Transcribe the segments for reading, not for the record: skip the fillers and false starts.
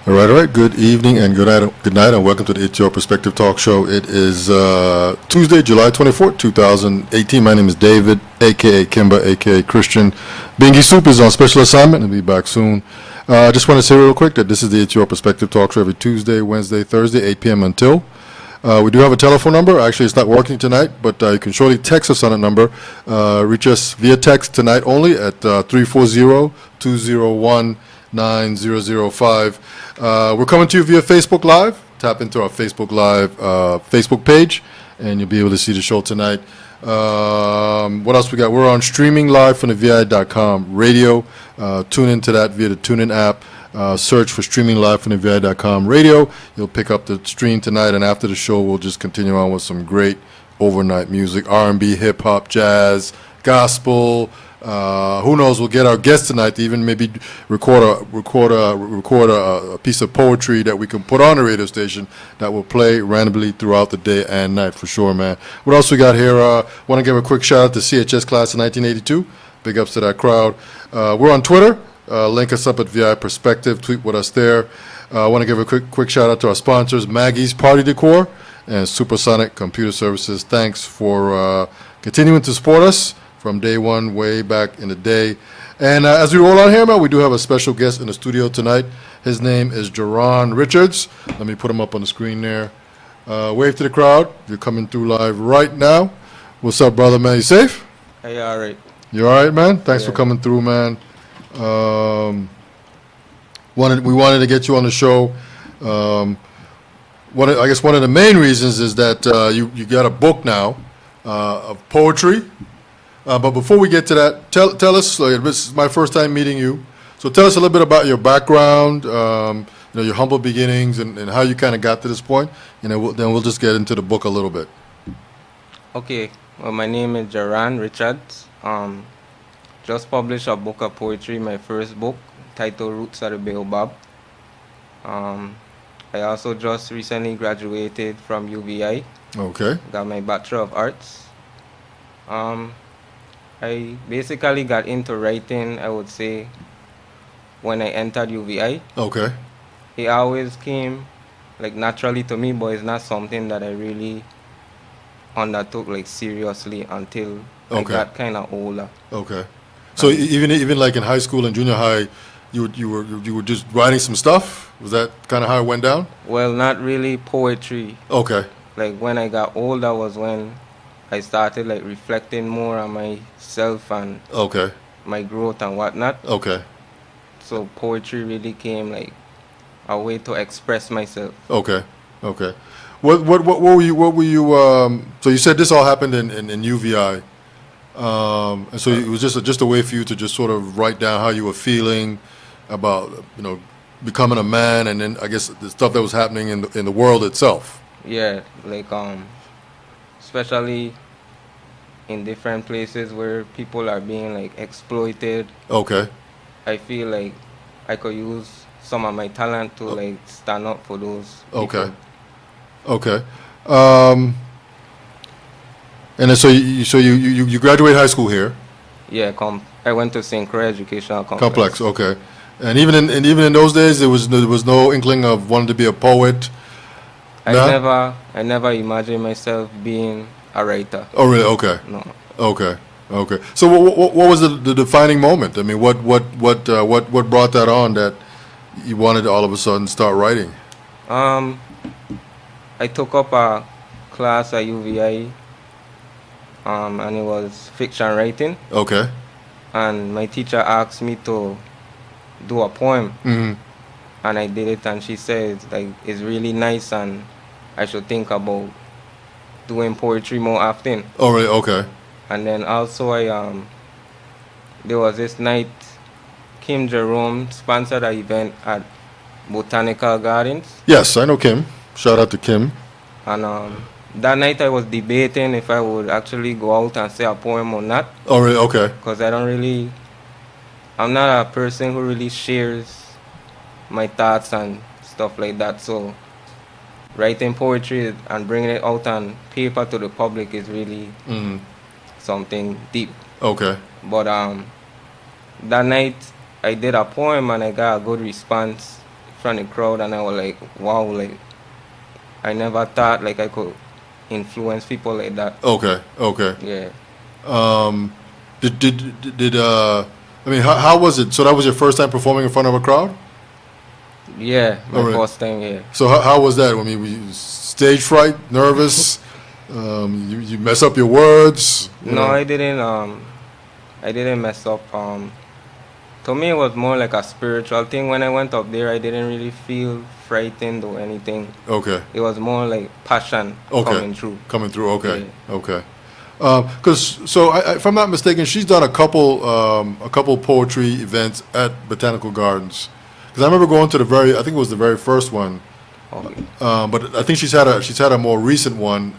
All right. Good evening and good night, and welcome to the It's Your Perspective Talk Show. It is Tuesday, July 24th, 2018. My name is David, a.k.a. Kimba, a.k.a. Christian. Bingy Soup is on special assignment and will be back soon. I just want to say real quick that this is the It's Your Perspective Talk Show every Tuesday, Wednesday, Thursday, 8 p.m. until. We do have a telephone number. Actually, it's not working tonight, but you can surely text us on that number. Reach us via text tonight only at 340-201-9005. We're coming to you via Facebook Live. Tap into our Facebook Live Facebook page, and you'll be able to see the show tonight. What else we got? We're on streaming live from the VI.com radio. Tune into that via the TuneIn app. Search for streaming live from the VI.com radio. You'll pick up the stream tonight, and after the show, we'll just continue on with some great overnight music, R&B, hip-hop, jazz, gospel. Who knows? We'll get our guest tonight to even maybe record a piece of poetry that we can put on the radio station that will play randomly throughout the day and night for sure, man. What else we got here? Want to give a quick shout out to CHS class of 1982. Big ups to that crowd. We're on Twitter. Link us up at VI Perspective. Tweet with us there. I want to give a quick shout out to our sponsors, Maggie's Party Decor and Supersonic Computer Services. Thanks for continuing to support us from day one, way back in the day. And as we roll on here, man, we do have a special guest in the studio tonight. His name is Geron Richards. Let me put him up on the screen there. Wave to the crowd. You're coming through live right now. What's up, brother, man? You safe? Hey, all right. You all right, man? Thanks for coming through, man. We wanted to get you on the show. I guess one of the main reasons is that you got a book now of poetry. But before we get to that, tell us. This is my first time meeting you, so tell us a little bit about your background, your humble beginnings, and how you kind of got to this point. And then we'll just get into the book a little bit. Okay. Well, my name is Geron Richards. Just published a book of poetry, my first book, titled Roots of the Baobab. I also just recently graduated from UVI. Okay. Got my Bachelor of Arts. I basically got into writing, I would say, when I entered UVI. Okay. It always came naturally to me, but it's not something that I really undertook seriously until I got kind of older. Okay. So even like in high school and junior high, you were just writing some stuff? Was that kind of how it went down? Well, not really poetry. Okay. When I got older was when I started reflecting more on myself and my growth and whatnot. Okay. So poetry really came a way to express myself. Okay. Okay. What were you so you said this all happened in UVI. And so it was just a way for you to just sort of write down how you were feeling about becoming a man, and then I guess the stuff that was happening in the world itself. Yeah, especially in different places where people are being exploited. Okay. I feel like I could use some of my talent to stand up for those people. Okay. And then so you graduate high school here? Yeah, I went to St.Croix Educational Complex. Okay. And even in those days, there was no inkling of wanting to be a poet. I never imagined myself being a writer. Oh, really? Okay. No. Okay. So what was the defining moment? I mean, what brought that on that you wanted to all of a sudden start writing? I took up a class at UVI. And it was fiction writing. Okay. And my teacher asked me to do a poem. Mm-hmm. And I did it, and she said it's really nice and I should think about doing poetry more often. Oh, really? Okay. And then also there was this night, Kim Jerome sponsored an event at Botanical Gardens. Yes, I know Kim. Shout out to Kim. And that night I was debating if I would actually go out and say a poem or not. Oh, really? Okay. Because I'm not a person who really shares my thoughts and stuff like that. So writing poetry and bringing it out on paper to the public is really something deep. Okay. But that night I did a poem and I got a good response from the crowd, and I was like, wow, like I never thought like I could influence people like that. Okay. Okay. Yeah. I mean, how was it? So that was your first time performing in front of a crowd? Yeah, my Alright. first time, yeah. So how was that? I mean, were you stage fright, nervous? You mess up your words? You No, know? I didn't mess up. To me, it was more like a spiritual thing. When I went up there, I didn't really feel frightened or anything. Okay. It was more like passion coming through. Coming through. Okay. Yeah. Okay. If I'm not mistaken, she's done a couple poetry events at Botanical Gardens. Because I remember going to I think it was the very first one. Okay. But I think she's had a more recent one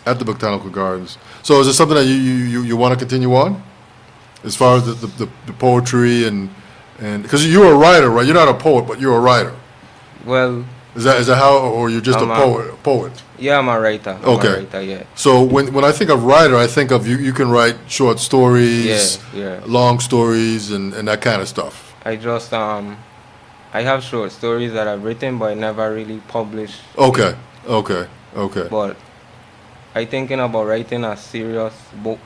at the Botanical Gardens. So is it something that you want to continue on, as far as the poetry and because you're a writer, right? You're not a poet, but you're a writer. Well, Is that how, or you're just I'm a poet? yeah, I'm a writer. Okay. I'm a writer, yeah. So when I think of writer, I think of you can write short stories, Yeah. long stories, and that kind of stuff. I just I have short stories that I've written, but I never really published. Okay. Okay. Okay. But I thinking about writing a serious book.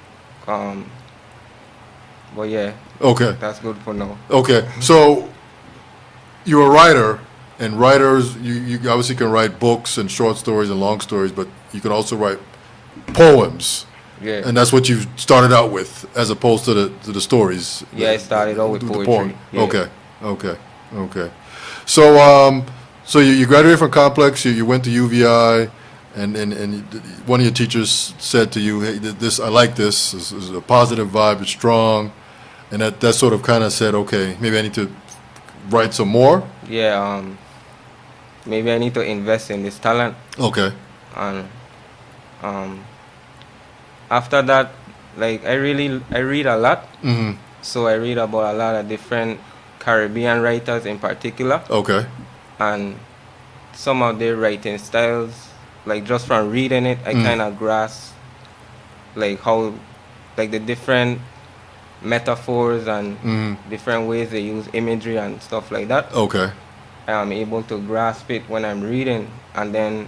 But yeah, Okay. that's good for now. Okay. So you're a writer, and writers, you obviously can write books and short stories and long stories, but you can also write poems. Yeah. And that's what you started out with, as opposed to the stories. Yeah, I started out with the poetry. Yeah. Okay. So you graduated from Complex. You went to UVI, and one of your teachers said to you, "Hey, this I like this. This is a positive vibe. It's strong," and that sort of kind of said, "Okay, maybe I need to write some more." Yeah. Maybe I need to invest in this talent. Okay. And after that, like I read a lot. Mm-hmm. So I read about a lot of different Caribbean writers in particular, Okay. and some of their writing styles, like just from reading it, I kind of grasp like how, like the different metaphors and different ways they use imagery and stuff like that. Okay. I am able to grasp it when I'm reading, and then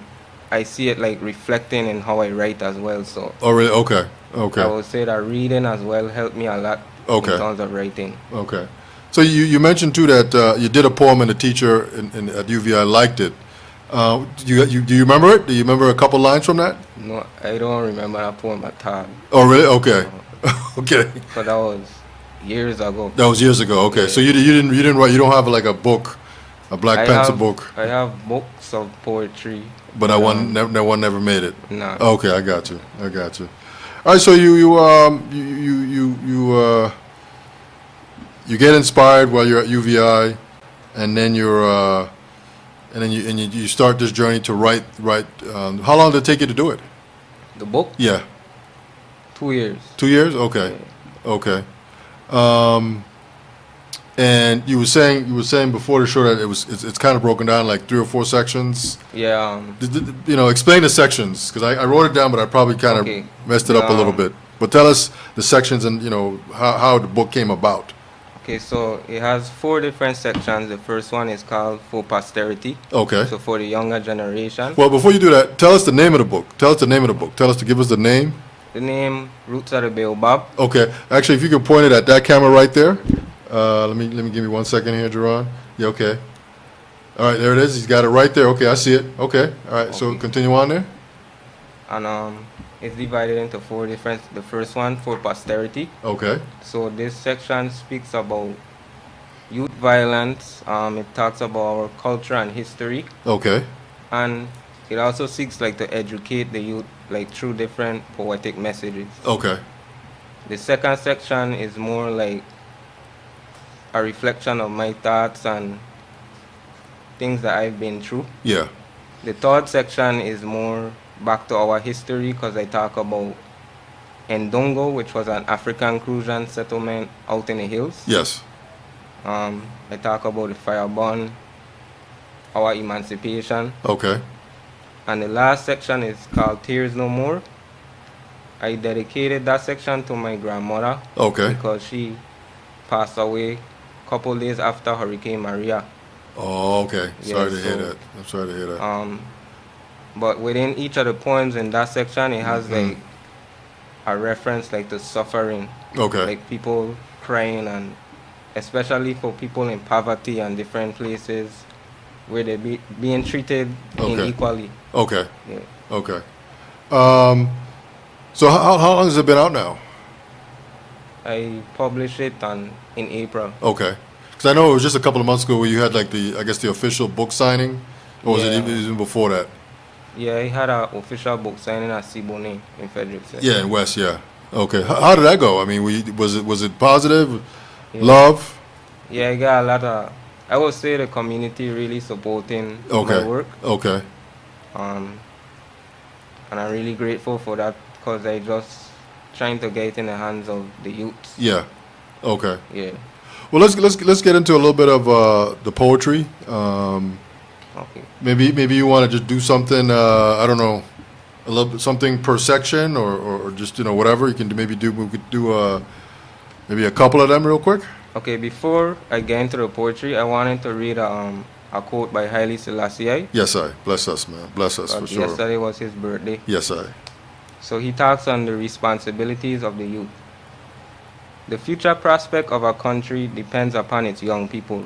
I see it like reflecting in how I write as well. So Oh, really? Okay. Okay. I would say that reading as well helped me a lot Okay. in terms of writing. Okay. So you mentioned too that you did a poem and the teacher at UVI liked it. Do you remember it? Do you remember a couple lines from that? No, I don't remember that poem at all. Oh, really? Okay. Okay. But that was years ago. That was years ago. Okay. Yeah. So you didn't write. You don't have like a book, a black pencil book. I have books of poetry. But that one never made it. No. Okay, I got you. All right. So you get inspired while you're at UVI, and then you start this journey to write. How long did it take you to do it? The book? Yeah. 2 years. 2 years? Okay. Okay. And you were saying before the show that it's kind of broken down like 3 or 4 sections. Yeah. Explain the sections, because I wrote it down, but I probably kind of Okay. messed it up a little bit. But tell us the sections and how the book came about. Okay, so it has 4 different sections. The first one is called For Posterity. Okay. So for the younger generation. Well, before you do that, tell us the name of the book. Tell us to give us the name. The name Roots of the Baobab. Okay. Actually, if you could point it at that camera right there. Let me give me 1 second here, Geron. Yeah. Okay. All right. There it is. He's got it right there. Okay. I see it. Okay. All right. So Okay. continue on there. And it's divided into 4 different. The first one, For Posterity. Okay. So this section speaks about youth violence. It talks about our culture and history, Okay. and it also seeks like to educate the youth like through different poetic messages. Okay. The second section is more like a reflection of my thoughts and things that I've been through. Yeah. The third section is more back to our history, because I talk about Ndongo, which was an African Crucian settlement out in the hills. Yes. I talk about the fire burn, our emancipation. Okay. And the last section is called Tears No More. I dedicated that section to my grandmother. Okay. Because she passed away a couple days after Hurricane Maria. Oh, okay. Yeah, Sorry to hear so that. I'm sorry to hear that. but within each of the poems in that section, it has Mm. like a reference like to suffering, Okay. like people crying, and especially for people in poverty and different places where they being treated Okay. unequally. Okay. Yeah. Okay. Um, so how long has it been out now? I published it in April. Okay. Because I know it was just a couple of months ago where you had like I guess the official book signing, or was it Yeah. even before that? Yeah, I had an official book signing at Siboney in Frederickson. Yeah, in West. Yeah. Okay. How did that go? I mean, was it positive? Yeah. Love? Yeah, I got a lot of, I would say the community really supporting my Okay. work. Okay. Um, and I'm really grateful for that because I just trying to get it in the hands of the youths. Yeah. Okay. Yeah. Well, let's get into a little bit of the poetry. Okay. Maybe you want to just do something. I don't know, a little bit, something per section, or just whatever you can do. We could do maybe a couple of them real quick. Okay. Before I get into the poetry, I wanted to read a quote by Haile Selassie. Yes, I bless us, man. Bless us for sure. Yesterday was his birthday. Yes, I. So he talks on the responsibilities of the youth. The future prospect of our country depends upon its young people.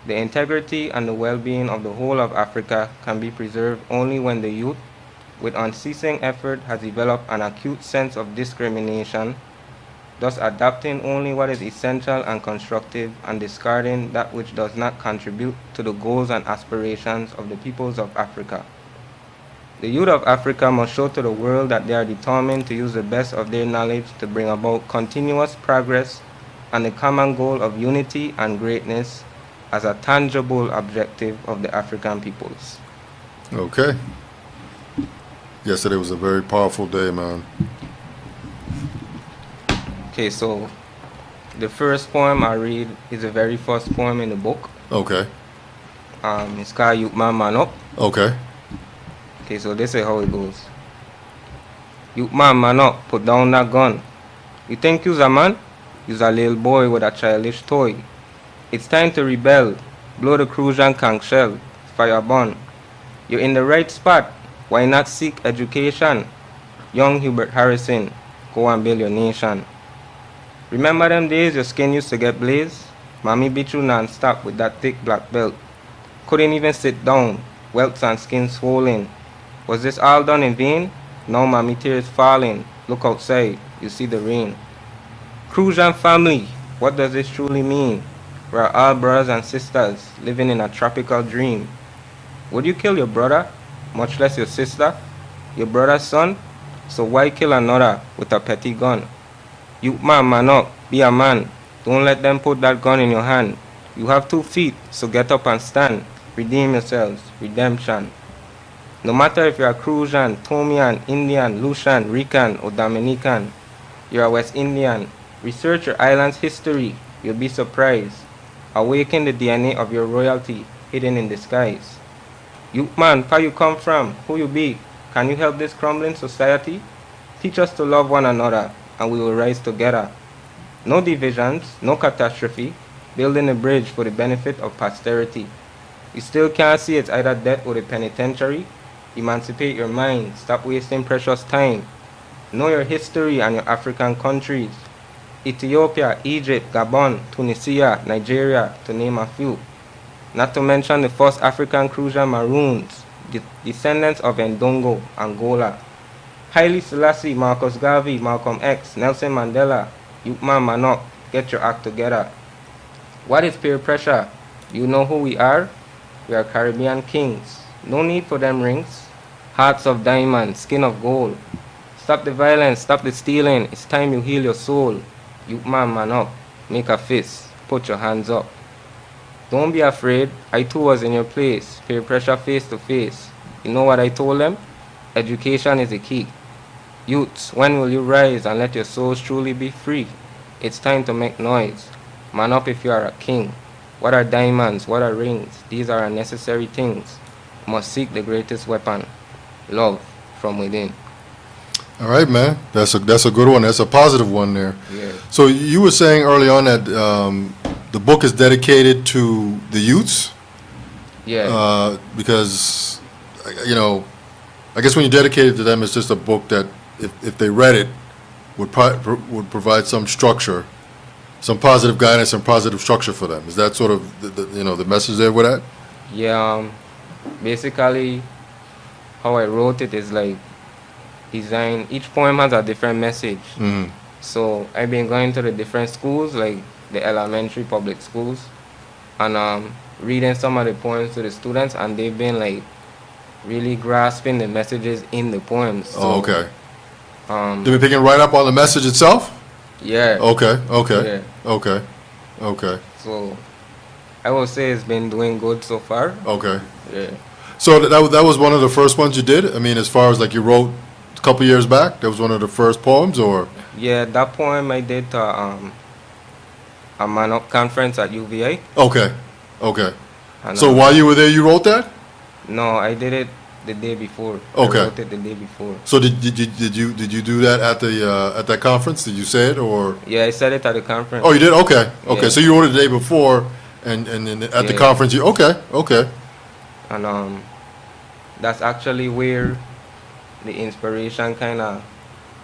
The integrity and the well-being of the whole of Africa can be preserved only when the youth, with unceasing effort, has developed an acute sense of discrimination, thus adopting only what is essential and constructive and discarding that which does not contribute to the goals and aspirations of the peoples of Africa. The youth of Africa must show to the world that they are determined to use the best of their knowledge to bring about continuous progress and the common goal of unity and greatness as a tangible objective of the African peoples. Okay. Yesterday was a very powerful day, man. Okay, so the first poem I read is the very first poem in the book. Okay. It's called Youth Man Man Up. Okay. Okay, so this is how it goes. Youth man, man up, put down that gun. You think you's a man? You's a little boy with a childish toy. It's time to rebel. Blow the Crucian conch shell. Fire burn. You're in the right spot. Why not seek education? Young Hubert Harrison, go and build your nation. Remember them days your skin used to get blazed? Mommy beat you non-stop with that thick black belt. Couldn't even sit down. Welts and skin swollen. Was this all done in vain? Now mommy tears falling. Look outside. You see the rain. Crucian family. What does this truly mean? We're all brothers and sisters living in a tropical dream. Would you kill your brother, much less your sister, your brother's son? So why kill another with a petty gun? You man up, be a man. Don't let them put that gun in your hand. You have 2 feet, so get up and stand. Redeem yourselves, redemption. No matter if you're a Crucian, Tomian, Indian, Lucian, Rican, or Dominican, you're a West Indian. Research your island's history, you'll be surprised. Awaken the DNA of your royalty hidden in disguise. You man, where you come from? Who you be? Can you help this crumbling society? Teach us to love one another, and we will rise together. No divisions, no catastrophe, building a bridge for the benefit of posterity. You still can't see it's either death or the penitentiary? Emancipate your mind, stop wasting precious time. Know your history and your African countries. Ethiopia, Egypt, Gabon, Tunisia, Nigeria, to name a few. Not to mention the first African Crucian Maroons, descendants of Ndongo, Angola. Haile Selassie, Marcus Garvey, Malcolm X, Nelson Mandela, Youth Man Man Up, get your act together. What is peer pressure? You know who we are? We are Caribbean kings. No need for them rings. Hearts of diamond, skin of gold. Stop the violence, stop the stealing. It's time you heal your soul. Youth Man Man Up, make a fist, put your hands up. Don't be afraid, I too was in your place. Peer pressure face to face. You know what I told them? Education is the key. Youths, when will you rise and let your souls truly be free? It's time to make noise. Man up if you are a king. What are diamonds? What are rings? These are unnecessary things. Must seek the greatest weapon. Love from within. All right, man. That's a good one. That's a positive one there. Yeah. So you were saying early on that the book is dedicated to the youths. Yeah. Because, you know, I guess when you dedicate it to them, it's just a book that if they read it would provide some structure, some positive guidance and positive structure for them. Is that sort of the message there with that? Yeah. Basically, how I wrote it is like design. Each poem has a different message. Mm-hmm. So I've been going to the different schools, like the elementary public schools, and reading some of the poems to the students, and they've been like really grasping the messages in the poems. So, Oh, okay. Um, Did we pick it right up on the message itself? yeah. Okay. Okay. Yeah. Okay. Okay. So I will say it's been doing good so far. Okay. Yeah. So that was one of the first ones you did? I mean, as far as like you wrote a couple years back, that was one of the first poems, or? Yeah, that poem I did to a Man Up conference at UVA. Okay. Okay. And, So while you were there, you wrote that? No, I did it the day before. Okay. I wrote it the day before. So did you do that at that conference? Did you say it, or? Yeah, I said it at the conference. Oh, you did? Okay. Okay. Yeah. So you wrote it the day before, and then at the Yeah. conference you okay. And that's actually where the inspiration kind of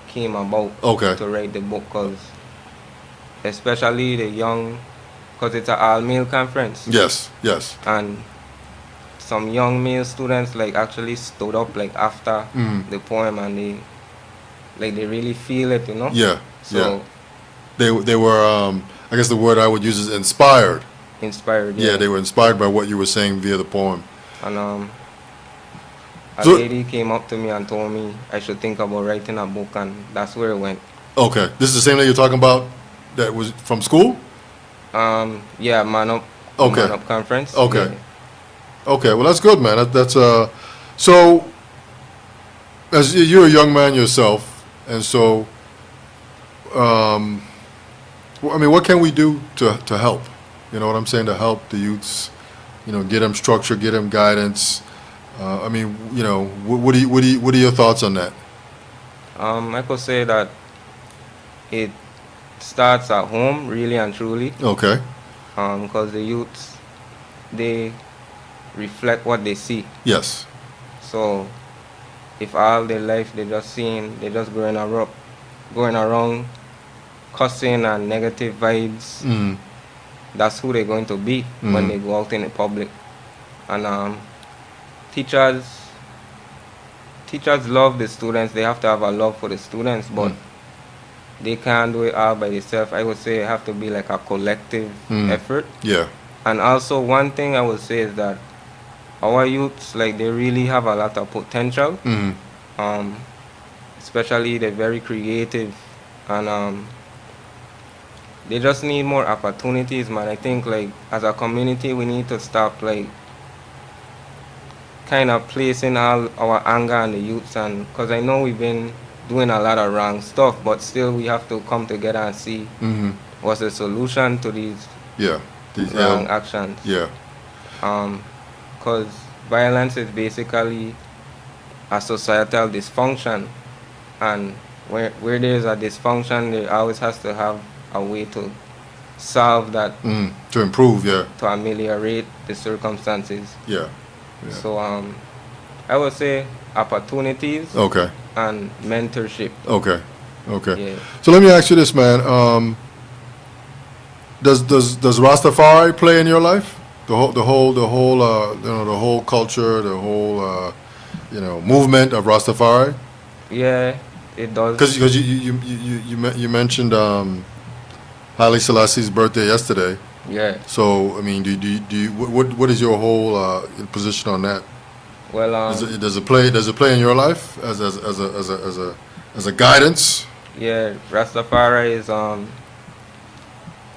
came about Okay. to write the book, cause especially the young, cause it's an all-male conference, Yes. Yes. and some young male students like actually stood up like after Mhm. the poem, and they really feel it, you know. Yeah. So Yeah. They were I guess the word I would use is inspired. inspired. Yeah. They were inspired by what you were saying via the poem. And a So- lady came up to me and told me I should think about writing a book, and that's where it went. Okay. This is the same thing you're talking about that was from school? Yeah, Man Up. Okay. Man Up conference. Okay. Yeah. Okay. Well, that's good, man. That's so as you're a young man yourself, and so I mean, what can we do to help? You know what I'm saying? To help the youths, get them structure, get them guidance. I mean, what are your thoughts on that? I could say that it starts at home, really and truly, Okay. because the youths, they reflect what they see. Yes. So if all their life they just going around cussing and negative vibes, Mm. that's who they're going to be when Mhm. they go out in the public. And teachers love the students. They have to have a love for the students, but they can't do it all by themselves. I would say it have to be like a collective effort. Yeah. And also one thing I would say is that our youths, like, they really have a lot of potential. Mm. Especially they're very creative, and they just need more opportunities, man. I think, like, as a community we need to stop like kind of placing all our anger on the youths, and because I know we've been doing a lot of wrong stuff, but still we have to come together and see Mm-hmm. what's the solution to these Yeah. These, wrong actions. yeah. Because violence is basically a societal dysfunction, and where there's a dysfunction, there always has to have a way to solve that, Mm. To improve. Yeah. to ameliorate the circumstances. Yeah. Yeah. So I would say opportunities Okay. and mentorship. Okay. Okay. Yeah. So let me ask you this, man. Does Rastafari play in your life? The whole culture, the whole movement of Rastafari. Yeah, it does. Because you mentioned Haile Selassie's birthday yesterday. Yeah. So I mean, do you what is your whole position on that? Well, Does it play in your life as a guidance? yeah, Rastafari is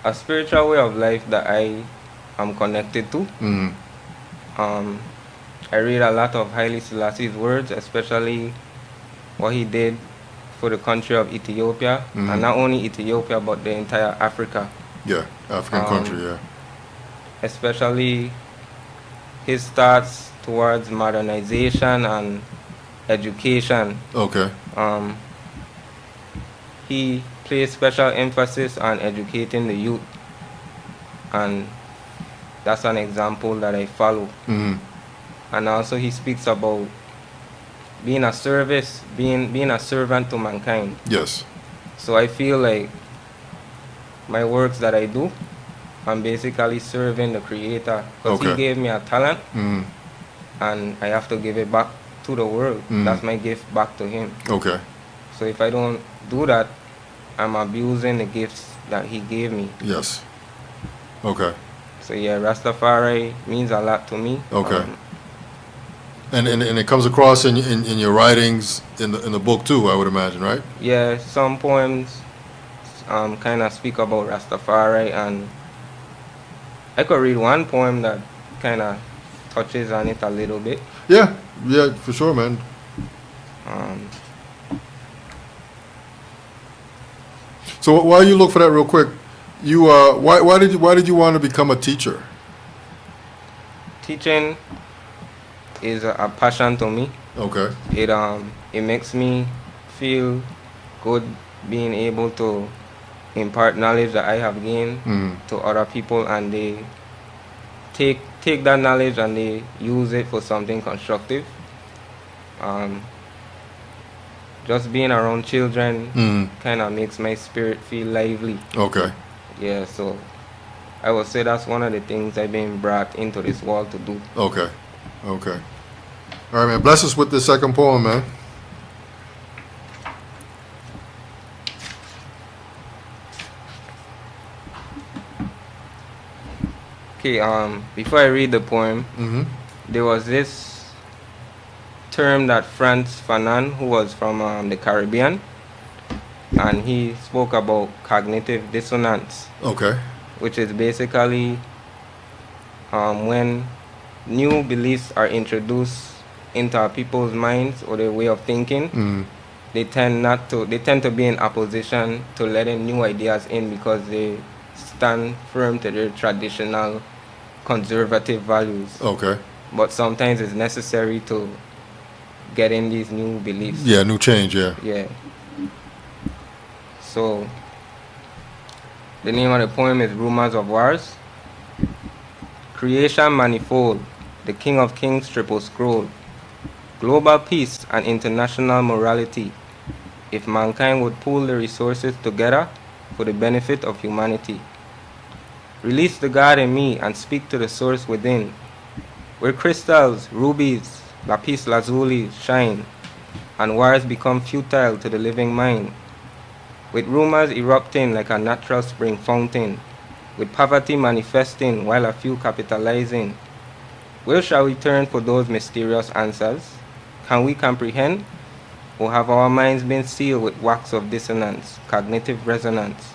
a spiritual way of life that I am connected to. Mm. I read a lot of Haile Selassie's words, especially what he did for the country of Ethiopia, and not only Ethiopia but the entire Africa. Yeah, African country. Yeah. Especially his thoughts towards modernization and education. Okay. He placed special emphasis on educating the youth, and that's an example that I follow. Mm-hmm. And also he speaks about being a service, being a servant to mankind. Yes. So I feel like my works that I do, I'm basically serving the Creator, because Okay. He gave me a talent, Mm-hmm. and I have to give it back to the world. That's my gift back to Him. Okay. So if I don't do that, I'm abusing the gifts that He gave me. Yes. Okay. So yeah, Rastafari means a lot to me. Okay. And it comes across in your writings in the book too, I would imagine, right? Yeah, some poems kind of speak about Rastafari, and I could read one poem that kind of touches on it a little bit. Yeah, for sure, man. So while you look for that real quick, you why did you want to become a teacher? Teaching is a passion to me. Okay. It makes me feel good being able to impart knowledge that I have gained to other people, and they take that knowledge and they use it for something constructive. Just being around children kind of makes my spirit feel lively. Okay. Yeah, so I would say that's one of the things I've been brought into this world to do. Okay. Okay. All right, man. Bless us with this second poem, man. Okay, before I read the poem, there was this term that Frantz Fanon, who was from the Caribbean, and he spoke about cognitive dissonance. Okay. Which is basically when new beliefs are introduced into people's minds or their way of thinking, they tend to be in opposition to letting new ideas in, because they stand firm to their traditional conservative values. Okay. But sometimes it's necessary to get in these new beliefs. Yeah, new change, yeah. Yeah. So the name of the poem is Rumors of Wars. Creation manifold, the King of Kings triple scroll. Global peace and international morality. If mankind would pool the resources together for the benefit of humanity. Release the God in me and speak to the source within, where crystals, rubies, lapis lazuli shine, and wars become futile to the living mind. With rumors erupting like a natural spring fountain, with poverty manifesting while a few capitalizing. Where shall we turn for those mysterious answers? Can we comprehend? Or have our minds been sealed with wax of dissonance, cognitive resonance?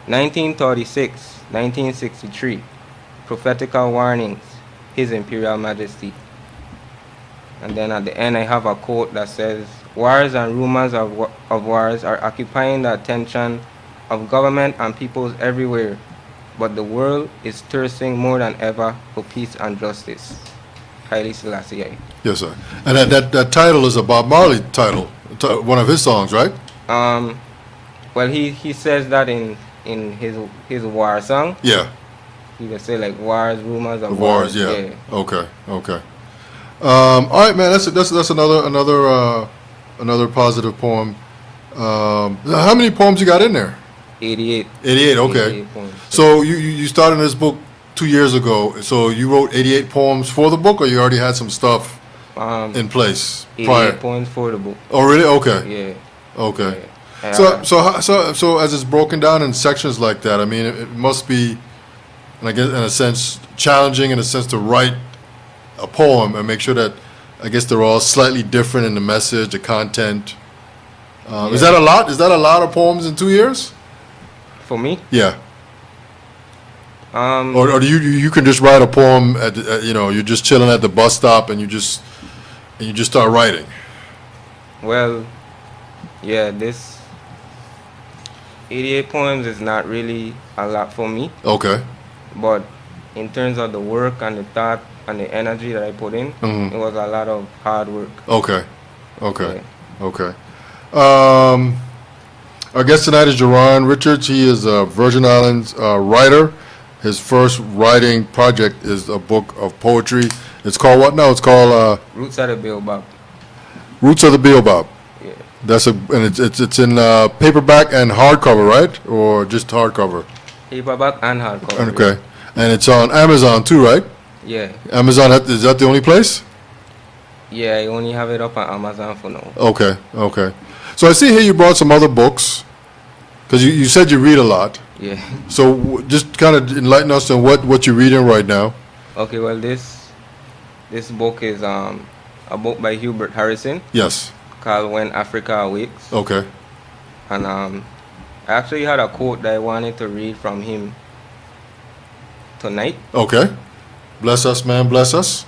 1936, 1963, prophetical warnings, His Imperial Majesty. And then at the end I have a quote that says, wars and rumors of wars are occupying the attention of government and peoples everywhere, but the world is thirsting more than ever for peace and justice. Haile Selassie. Yes, sir. And that title is a Bob Marley title, one of his songs, right? Well, he says that in his war song. Yeah. He would say like wars, rumors of wars. wars. Yeah. Okay. All right, man. That's another positive poem. How many poems you got in there? 88. 88. Okay. 88 poems. So you started this book 2 years ago. So you wrote 88 poems for the book, or you already had some stuff in place 88 prior? poems for the book. Oh, really? Okay. Yeah. Okay. Yeah. So as it's broken down in sections like that, I mean, it must be, and I guess in a sense, challenging in a sense to write a poem and make sure that, I guess, they're all slightly different in the message, the content. Is that a lot? Is that a lot of poems in 2 years? For me? Yeah. Or do you can just write a poem at you're just chilling at the bus stop and you just start writing? Well, yeah, this 88 poems is not really a lot for me. Okay. But in terms of the work and the thought and the energy that I put in, it was a lot of hard work. Okay. Yeah. Our guest tonight is Geron Richards. He is a Virgin Islands writer, his first writing project is a book of poetry. It's called what now? It's called Roots of the Baobab. Roots of the Baobab. Yeah. And it's in paperback and hardcover, right? Or just hardcover? Paperback and hardcover. Okay. And it's on Amazon too, right? Yeah. Amazon, is that the only place? Yeah, I only have it up on Amazon for now. Okay, okay. So I see here you brought some other books, because you said you read a lot. Yeah. So just kind of enlighten us on what you're reading right now. Okay, well, this book is a book by Hubert Harrison Yes. called When Africa Awakes. Okay. And I actually had a quote that I wanted to read from him tonight. Okay. Bless us, man. Bless us.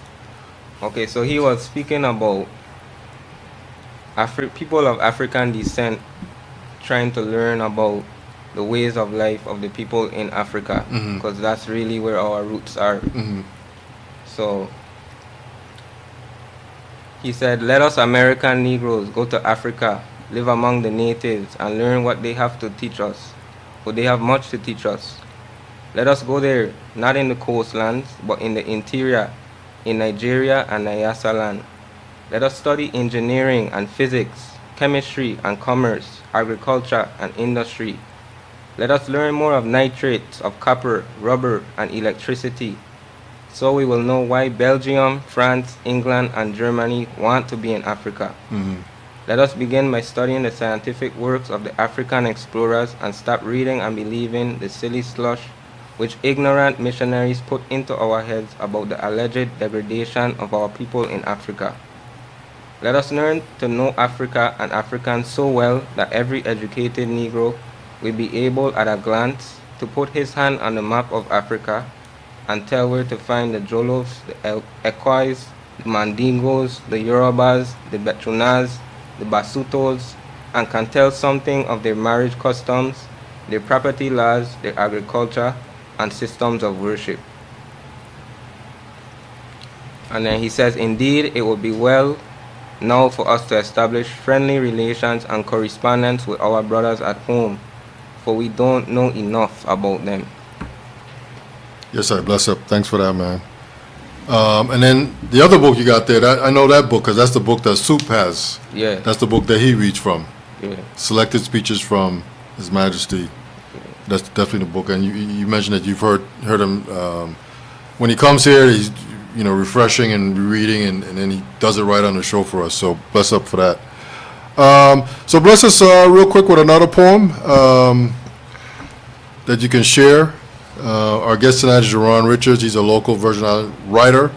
Okay, so he was speaking about people of African descent trying to learn about the ways of life of the people in Africa, because that's really where our roots are. So he said, let us American Negroes go to Africa, live among the natives, and learn what they have to teach us, for they have much to teach us. Let us go there, not in the coastlands, but in the interior, in Nigeria and Nyasa land. Let us study engineering and physics, chemistry and commerce, agriculture and industry. Let us learn more of nitrates, of copper, rubber, and electricity. So we will know why Belgium, France, England, and Germany want to be in Africa. Let us begin by studying the scientific works of the African explorers and stop reading and believing the silly slush which ignorant missionaries put into our heads about the alleged degradation of our people in Africa. Let us learn to know Africa and Africans so well that every educated Negro will be able at a glance to put his hand on the map of Africa and tell where to find the Jolofs, the Equais, the Mandingos, the Yorubas, the Bechunas, the Basutos, and can tell something of their marriage customs, their property laws, their agriculture, and systems of worship. And then he says, indeed, it would be well now for us to establish friendly relations and correspondence with our brothers at home, for we don't know enough about them. Yes, sir. Bless up. Thanks for that, man. And then the other book you got there, I know that book because that's the book that Soup has. Yeah. That's the book that he reads from. Yeah. Selected Speeches from His Majesty. That's definitely the book. And you mentioned that you've heard him when he comes here. He's refreshing and reading, and then he does it right on the show for us. So bless up for that. So bless us real quick with another poem that you can share. Our guest tonight is Geron Richards. He's a local Virgin writer.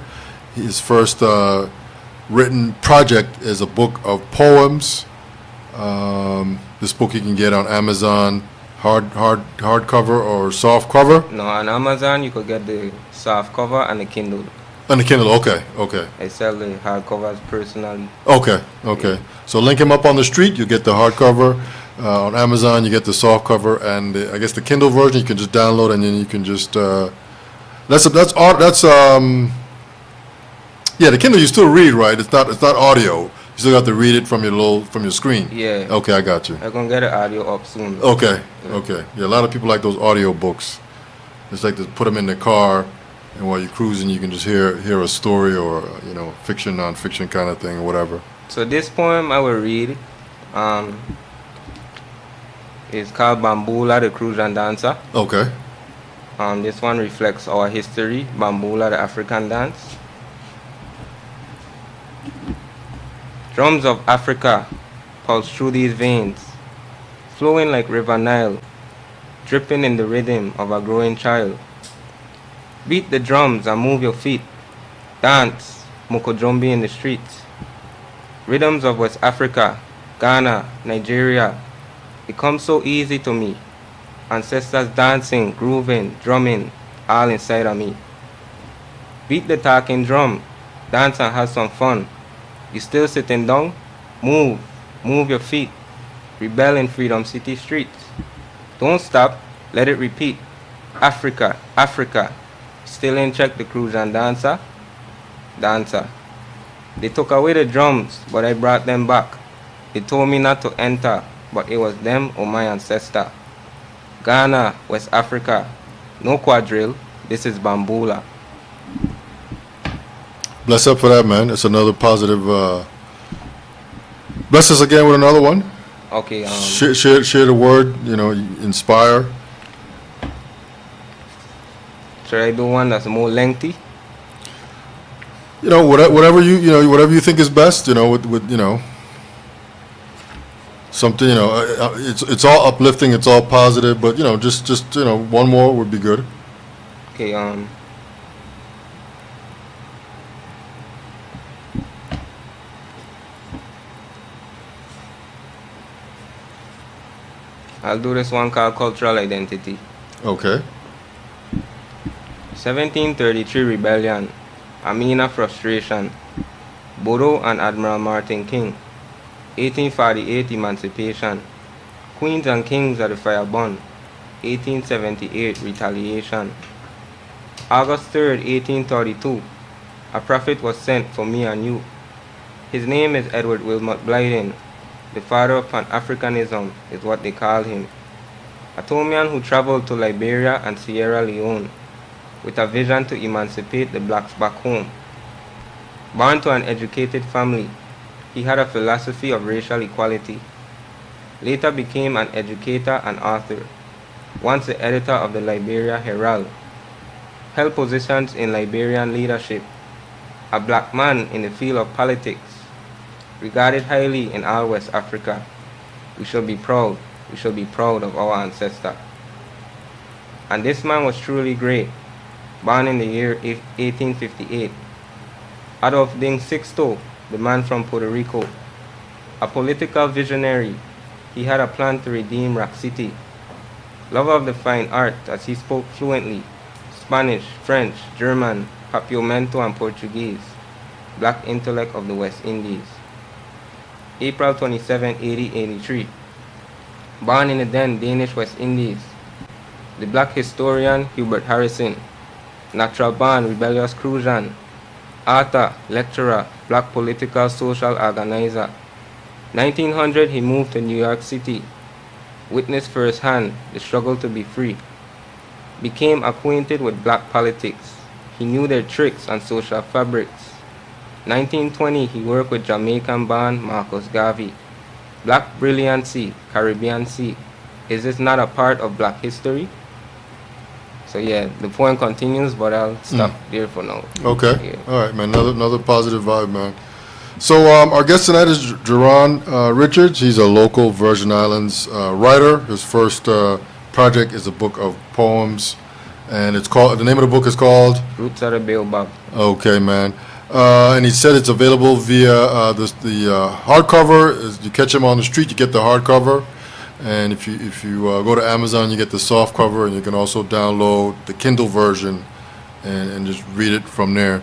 His first written project is a book of poems. This book you can get on Amazon, hardcover or soft cover. No, on Amazon you could get the soft cover and the Kindle. On the Kindle, okay. I sell the hardcovers personally. Okay. So link him up on the street. You get the hardcover. On Amazon, you get the soft cover, and I guess the Kindle version you can just download, and then you can just yeah, the Kindle you still read, right? It's not audio. You still have to read it from your screen. Yeah. Okay, I got you. I'm gonna get the audio up soon. Okay. Yeah, a lot of people like those audio books. It's like to put them in the car, and while you're cruising, you can just hear a story or fiction, non-fiction kind of thing or whatever. So this poem I will read. It's called Bambula, the Crucian Dancer. Okay. This one reflects our history, Bambula, the African dance. Drums of Africa pulse through these veins, flowing like River Nile, dripping in the rhythm of a growing child. Beat the drums and move your feet. Dance, Mokojombi in the streets. Rhythms of West Africa, Ghana, Nigeria, become so easy to me. Ancestors dancing, grooving, drumming, all inside of me. Beat the talking drum, dance and have some fun. You still sitting down? Move your feet. Rebel in Freedom City streets. Don't stop, let it repeat. Africa, Africa. Still in check the Crucian dancer. They took away the drums, but I brought them back. They told me not to enter, but it was them or my ancestor. Ghana, West Africa, no quadrille, This is Bambula. Bless up for that, man. It's another positive. Bless us again with another one. Okay. Share the word. Inspire. Should I do one that's more lengthy? Whatever you think is best. With something. It's all uplifting. It's all positive. But just one more would be good. Okay. I'll do this one called Cultural Identity. Okay. 1733 Rebellion, Amina Frustration, Bodo and Admiral Martin King. 1848 Emancipation, Queens and Kings of the Fire Bond. 1878 Retaliation. August 3rd, 1832, a prophet was sent for me and you. His name is Edward Wilmot Blyden. The father of Pan-Africanism is what they call him. A Tomian who traveled to Liberia and Sierra Leone with a vision to emancipate the blacks back home. Born to an educated family, he had a philosophy of racial equality. Later became an educator and author, once the editor of the Liberia Herald. Held positions in Liberian leadership. A black man in the field of politics, regarded highly in all West Africa. We should be proud. We should be proud of our ancestor. And this man was truly great. Born in the year 1858. Adolf Ding Sixto, the man from Puerto Rico. A political visionary, he had a plan to redeem Rock City. Lover of the fine art, as he spoke fluently Spanish, French, German, Papiamento, and Portuguese. Black intellect of the West Indies. April 27, 1883. Born in the then Danish West Indies. The black historian Hubert Harrison. Natural born rebellious Crujan. Author, lecturer, black political social organizer. 1900 he moved to New York City. Witnessed firsthand the struggle to be free. Became acquainted with black politics. He knew their tricks and social fabrics. 1920 he worked with Jamaican band Marcus Garvey. Black brilliancy, Caribbean Sea. Is this not a part of black history? So yeah, the poem continues, but I'll stop there for now. Okay. Yeah. All right, man. Another positive vibe, man. So our guest tonight is Geron Richards. He's a local Virgin Islands writer. His first project is a book of poems, and the name of the book is called Roots of the Baobab. Okay, man. And he said it's available via the hardcover. You catch him on the street, you get the hardcover. And if you go to Amazon, you get the soft cover, and you can also download the Kindle version and just read it from there.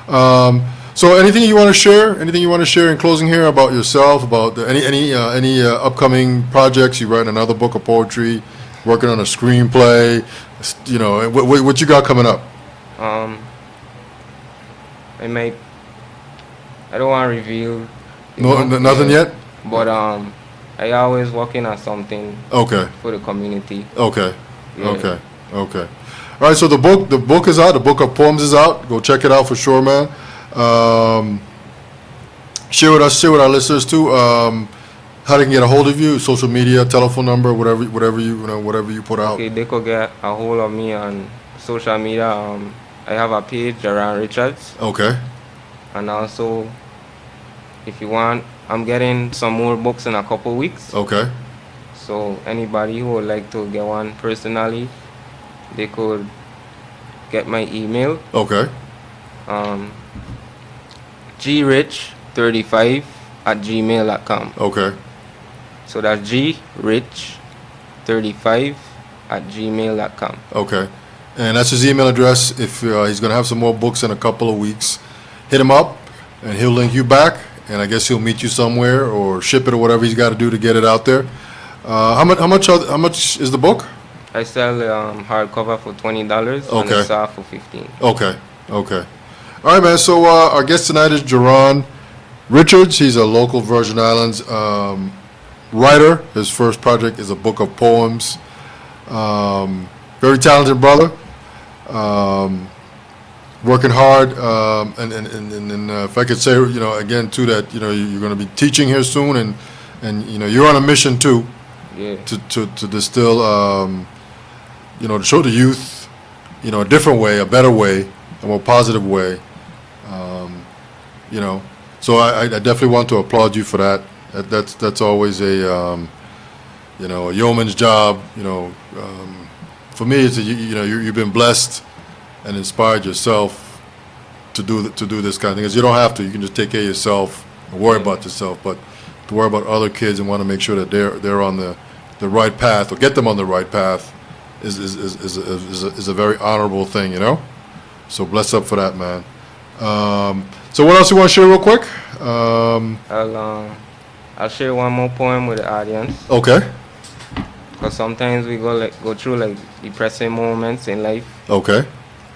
So anything you want to share? Anything you want to share in closing here about yourself? About any upcoming projects? You writing another book of poetry, working on a screenplay. What you got coming up? I don't want to reveal. Nothing yet. But I always working on something. Okay. For the community. Okay. Yeah. Okay. All right. So the book is out. The book of poems is out. Go check it out for sure, man. Share with our listeners too. How they can get a hold of you? Social media, telephone number, whatever you put out. Okay, they could get a hold of me on social media. I have a page, Geron Richards. Okay. And also, if you want, I'm getting some more books in a couple weeks. Okay. So anybody who would like to get one personally, they could get my email. Okay. grich35@gmail.com. Okay. So that's grich35@gmail.com. Okay. And that's his email address. If he's going to have some more books in a couple of weeks, hit him up, and he'll link you back. And I guess he'll meet you somewhere or ship it or whatever he's got to do to get it out there. How much is the book? I sell hardcover for $20 and the soft for $15. Okay. All right, man. So our guest tonight is Geron Richards. He's a local Virgin Islands writer. His first project is a book of poems. Very talented brother. working hard, and if I could say, again too, that you're going to be teaching here soon, and you're on a mission too, Yeah. to distill, to show the youth, a different way, a better way, a more positive way, So I definitely want to applaud you for that. That's always a yeoman's job. For me, it's you've been blessed and inspired yourself to do this kind of thing. Because you don't have to. You can just take care of yourself and worry about yourself. But to worry about other kids and want to make sure that they're on the right path, or get them on the right path, is a very honorable thing. So bless up for that, man. So what else you want to share real quick? I'll share one more poem with the audience. Okay. Because sometimes we go through like depressing moments in life. Okay.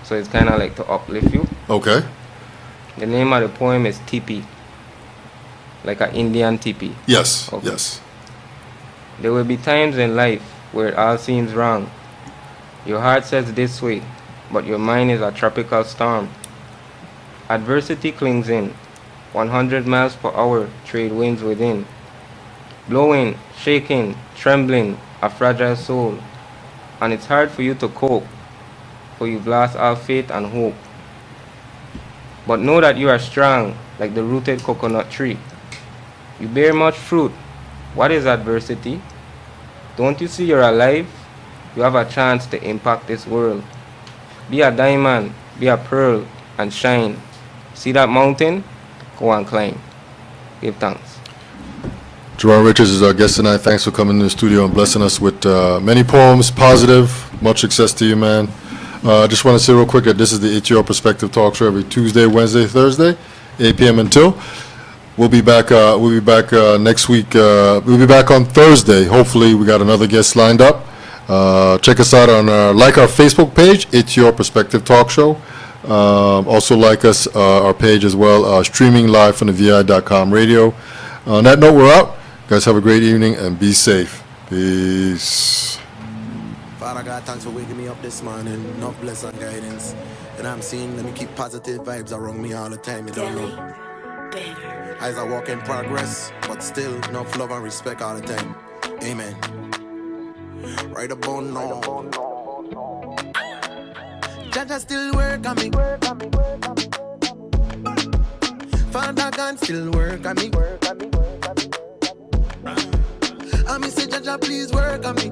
So it's kind of like to uplift you. Okay. The name of the poem is Tipi. Like an Indian tipi. Yes. Okay. Yes. There will be times in life where it all seems wrong. Your heart says this way, but your mind is a tropical storm. Adversity clings in, 100 miles per hour trade winds within. Blowing, shaking, trembling, a fragile soul. And it's hard for you to cope, for you've lost all faith and hope. But know that you are strong, like the rooted coconut tree. You bear much fruit. What is adversity? Don't you see you're alive? You have a chance to impact this world. Be a diamond, be a pearl, and shine. See that mountain? Go and climb. Give thanks. Geron Richards is our guest tonight. Thanks for coming to the studio and blessing us with many poems, positive. Much success to you, man. I just want to say real quick that this is the It's Your Perspective talk show every Tuesday, Wednesday, Thursday, 8 p.m. until. We'll be back next week. We'll be back on Thursday. Hopefully, we got another guest lined up. Check us out on our Facebook page, It's Your Perspective Talk Show. Also like us, our page as well, streaming live from the VI.com radio. On that note, we're out. Guys, have a great evening and be safe. Peace. Father God, thanks for waking me up this morning. Enough bless and guidance. And I'm seeing, let me keep positive vibes around me all the time. You don't know. As I walk in progress, but still enough love and respect all the time. Amen. Right about now. Jaja still work on me. Father God still work on me. I me say Jaja please work on me.